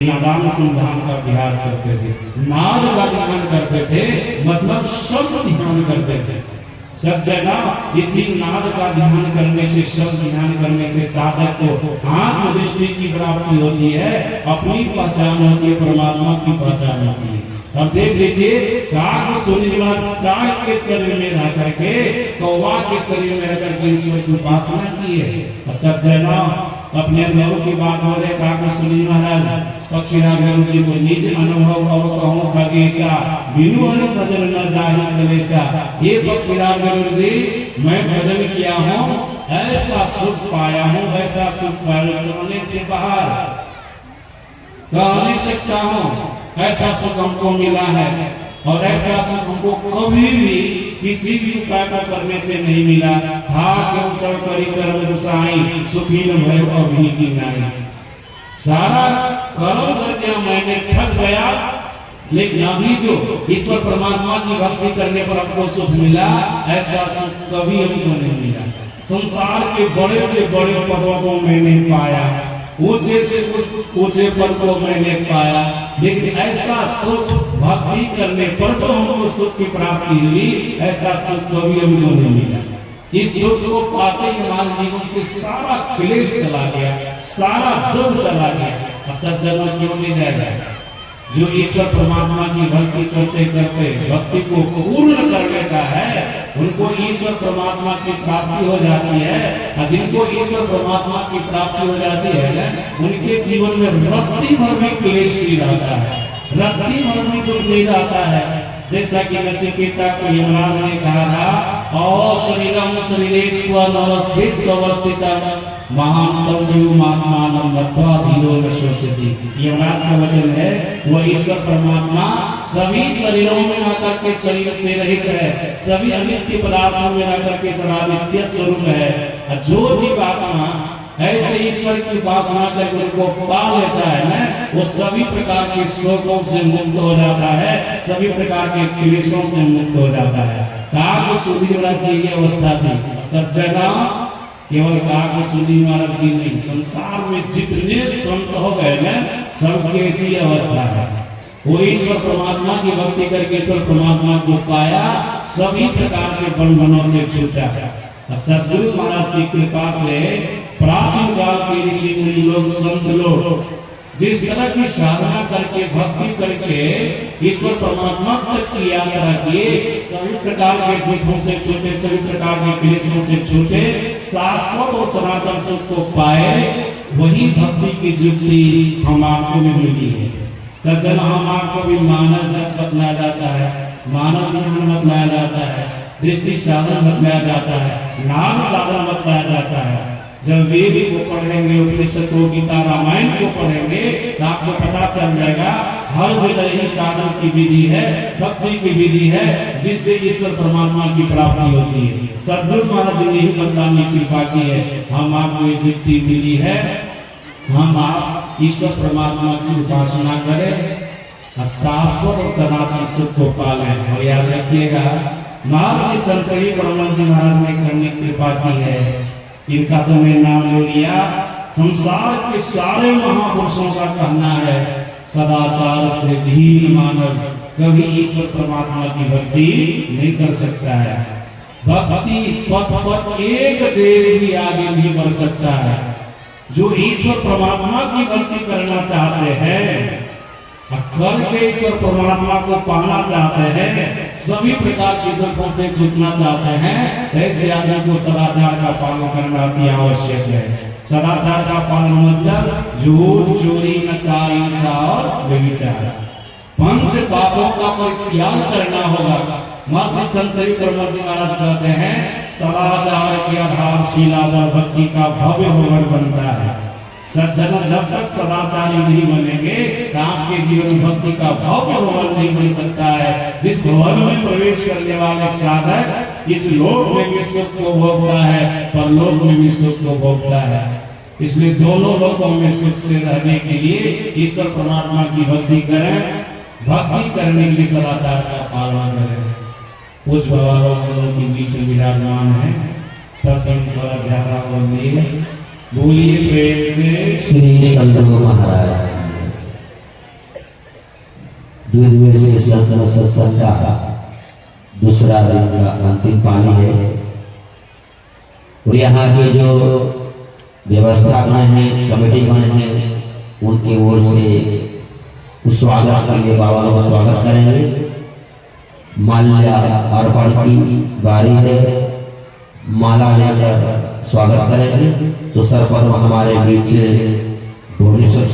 नादान संधान का अभ्यास करते थे, नाद का ध्यान करते थे, मतलब शब्द ध्यान करते थे। सब जगह इसी नाद का ध्यान करने से, शब्द ध्यान करने से साधक को आत्मदृष्टि की प्राप्ति होती है, अपनी पहचान होती है, परमात्मा की पहचान होती है। अब देख लीजिए, काग काग के शरीर में रह करके, कौवा के शरीर में रह करके ईश्वर की उपासना की है। सब जगह अपने अनुभव की बात हो रहे, काग सुनी महाराज पक्षीराज गुरु जी को निज अनुभव अब कहूं खगेसा, बिनु हरि भजन न जाहि कलेसा। ये पक्षीराज गुरु जी, मैं भजन किया हूँ, ऐसा सुख पाया हूँ, ऐसा सुख पाया कहने से बाहर कह नहीं सकता हूँ। ऐसा सुख हमको मिला है और ऐसा सुख हमको कभी भी किसी भी उपाय को करने से नहीं मिला। था क्यों सब करी कर्म दुसाई, सुखी न भय अभी की नाई। सारा कर्म करके मैंने थक गया, लेकिन अभी जो ईश्वर परमात्मा की भक्ति करने पर हमको सुख मिला, ऐसा सुख कभी हमको नहीं मिला। संसार के बड़े से बड़े पदों को मैंने पाया, ऊंचे से ऊंचे पद को मैंने पाया, लेकिन ऐसा सुख भक्ति करने पर जो हमको सुख की प्राप्ति हुई, ऐसा सुख कभी हमको नहीं मिला। इस सुख को पाते ही हमारे जीवन से सारा क्लेश चला गया, सारा दुख चला गया। सज्जन क्यों नहीं जाएगा? जो ईश्वर परमात्मा की भक्ति करते करते भक्ति को पूर्ण कर लेता है, उनको ईश्वर परमात्मा की प्राप्ति हो जाती है। और जिनको ईश्वर परमात्मा की प्राप्ति हो जाती है, उनके जीवन में रत्ती भर भी क्लेश नहीं रहता है, रत्ती भर भी दुख नहीं रहता है। जैसा कि नचिकेता को यमराज ने कहा था, और शरीरम शरीरेश्वर अवस्थित अवस्थितम महांतम व्योमात्मानं मत्वा धीरो न शोचति। यमराज का वचन है, वह ईश्वर परमात्मा सभी शरीरों में रह करके शरीर से रहित है, सभी अनित्य पदार्थों में रह करके सदा नित्य स्वरूप है। जो जीवात्मा ऐसे ईश्वर की उपासना करके उनको पा लेता है ना, वो सभी प्रकार के शोकों से मुक्त हो जाता है, सभी प्रकार के क्लेशों से मुक्त हो जाता है। काग सूर्य महाराज की ये अवस्था थी। सब जगह केवल काग सूर्य महाराज की नहीं, संसार में जितने संत हो गए ना, सबकी ऐसी अवस्था है। वो ईश्वर परमात्मा की भक्ति करके ईश्वर परमात्मा को पाया, सभी प्रकार के बंधनों से छूटा। सदगुरु महाराज की कृपा से प्राचीन काल के ऋषि मुनि लोग, संत लोग जिस तरह की साधना करके भक्ति करके ईश्वर परमात्मा तक की यात्रा किए, सभी प्रकार के दुखों से छूटे, सभी प्रकार के क्लेशों से छूटे, शाश्वत और सनातन सुख को पाए, वही भक्ति की युक्ति हम आपको भी मिली है। सज्जन, हम आपको भी मानस जप बतलाया जाता है, मानव ध्यान बतलाया जाता है, दृष्टि साधन बतलाया जाता है, नाद साधन बतलाया जाता है। जब वेद को पढ़ेंगे, उपनिषदों गीता रामायण को पढ़ेंगे, तो आपको पता चल जाएगा हर जगह ही साधन की विधि है, भक्ति की विधि है, जिससे ईश्वर परमात्मा की प्राप्ति होती है। सदगुरु महाराज ने ही बतलाने की कृपा की है, हम आपको ये युक्ति मिली है, हम आप ईश्वर परमात्मा की उपासना करें, शाश्वत और सनातन सुख को पालें। और याद रखिएगा, महर्षि संतरी परमहंस महाराज ने करने की कृपा की है, इनका तो मैं नाम ले लिया। संसार के सारे महापुरुषों का कहना है, सदाचार से धीर मानव कभी ईश्वर परमात्मा की भक्ति नहीं कर सकता है। भक्ति पथ पर एक डेग भी आगे नहीं बढ़ सकता है। जो ईश्वर परमात्मा की भक्ति करना चाहते हैं, करके ईश्वर परमात्मा को पाना चाहते हैं, सभी प्रकार के दुखों से छूटना चाहते हैं, ऐसे आदमी को सदाचार का पालन करना अति आवश्यक है। सदाचार का पालन मतलब झूठ, चोरी, नशा, हिंसा और व्यभिचार, पंच पापों का परित्याग करना होगा। महर्षि संतरी परमहंस महाराज कहते हैं, सदाचार के आधारशिला पर भक्ति का भव्य भवन बनता है। सज्जन, जब तक सदाचारी नहीं बनेंगे, आपके जीवन में भक्ति का भव्य भवन नहीं बन सकता है। जिस भवन में प्रवेश करने वाले साधक इस लोक में भी सुख को भोगता है, परलोक में भी सुख को भोगता है। इसलिए दोनों लोकों में सुख से रहने के लिए ईश्वर परमात्मा की भक्ति करें, भक्ति करने के लिए सदाचार का पालन करें। कुछ भगवानों के बीच में विराजमान है, तब थोड़ा ज्यादा बोलिए, बोलिए प्रेम से श्री सदगुरु महाराज। द्विदिवसीय संत सत्संग का दूसरा दिन का अंतिम पानी है और यहाँ के जो व्यवस्थापन है, कमेटी बने हैं, उनकी ओर से उस स्वागत के लिए बाबा को स्वागत करेंगे। माल्या अर्पण की बारी है, माला लेकर स्वागत करेंगे। तो सर्वप्रथम हमारे बीच भुवनेश्वर